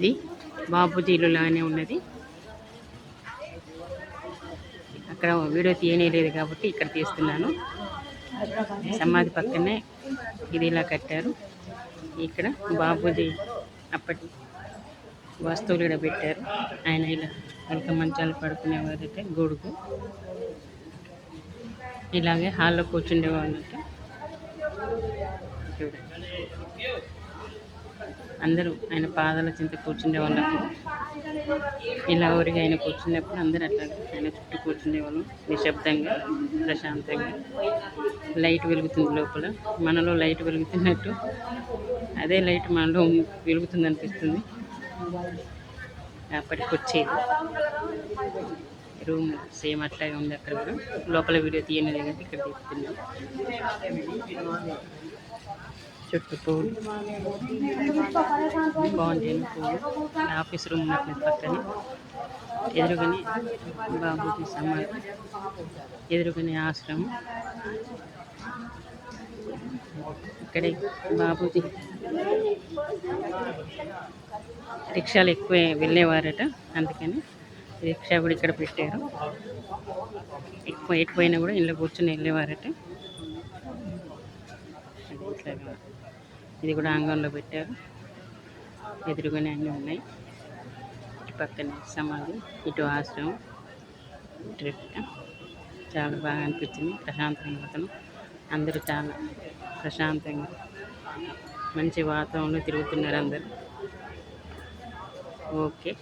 ఇది బాపూజీ ఇల్లు లాగానే ఉన్నది. అక్కడ వీడియో తీయలేదు కాబట్టి ఇక్కడ తీస్తున్నాను. సమాధి పక్కనే ఇది ఇలా కట్టారు. ఇక్కడ బాపూజీ అప్పటి వస్తువులు ఇక్కడ పెట్టారు. ఆయన ఇలా వెనక మంచాలు పడుకునేవారైతే గొడుగు ఇలాగే హాల్లో కూర్చుండేవాళ్ళట. అందరూ ఆయన పాదాల చింత కూర్చుండే వాళ్ళకు ఇలా ఊరిగా ఆయన కూర్చున్నప్పుడు అందరూ అట్లా ఆయన చుట్టూ కూర్చుండేవాళ్ళం. నిశ్శబ్దంగా ప్రశాంతంగా. లైట్ వెలుగుతుంది లోపల, మనలో లైట్ వెలుగుతున్నట్టు అదే లైట్ మనలో వెలుగుతుంది అనిపిస్తుంది. అప్పటికి వచ్చేది రూమ్ సేమ్ అట్లాగే ఉంది. అక్కడ కూడా లోపల వీడియో తీయలేదు కాబట్టి ఇక్కడ తీస్తున్నాం. చుట్టూ పూలు బాగుంటాయి. పూలు ఆఫీస్ రూమ్ ఉన్నట్టు పక్కన ఎదురుగానే బాబూజీ సమాధి, ఎదురుగానే ఆశ్రమం. ఇక్కడే బాబూజీ రిక్షాలు ఎక్కువ వెళ్ళేవారట, అందుకని రిక్షా కూడా ఇక్కడ పెట్టారు. ఎక్కువ ఎటుపోయినా కూడా ఇంట్లో కూర్చొని వెళ్ళేవారట. ఇట్లాగా ఇది కూడా అంగంలో పెట్టారు. ఎదురుగానే అన్నీ ఉన్నాయి. ఇటు పక్కనే సమాధి, ఇటు ఆశ్రమం. చాలా బాగా అనిపించింది. ప్రశాంతంగా అతను అందరూ చాలా ప్రశాంతంగా మంచి వాతావరణంలో తిరుగుతున్నారు అందరూ. ఓకే.